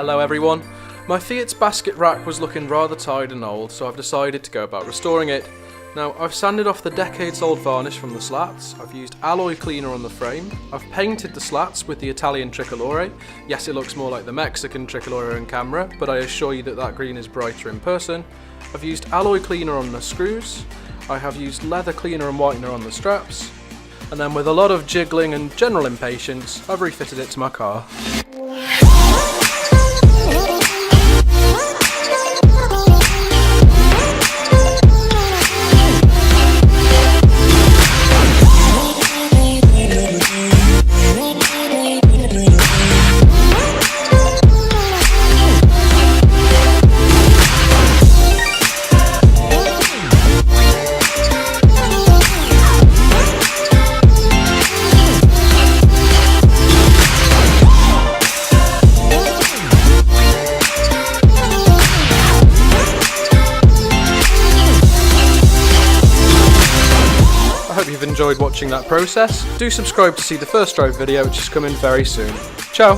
Hello everyone. My Fiat's basket rack was looking rather tired and old, so I've decided to go about restoring it. Now, I've sanded off the decades old varnish from the slats, I've used alloy cleaner on the frame, I've painted the slats with the Italian tricolore. Yes, it looks more like the Mexican tricolore in camera, but I assure you that that green is brighter in person. I've used alloy cleaner on the screws, I have used leather cleaner and whitener on the straps, and then with a lot of jiggling and general impatience, I've refitted it to my car. I hope you've enjoyed watching that process. Do subscribe to see the first drive video, which is coming very soon. Ciao!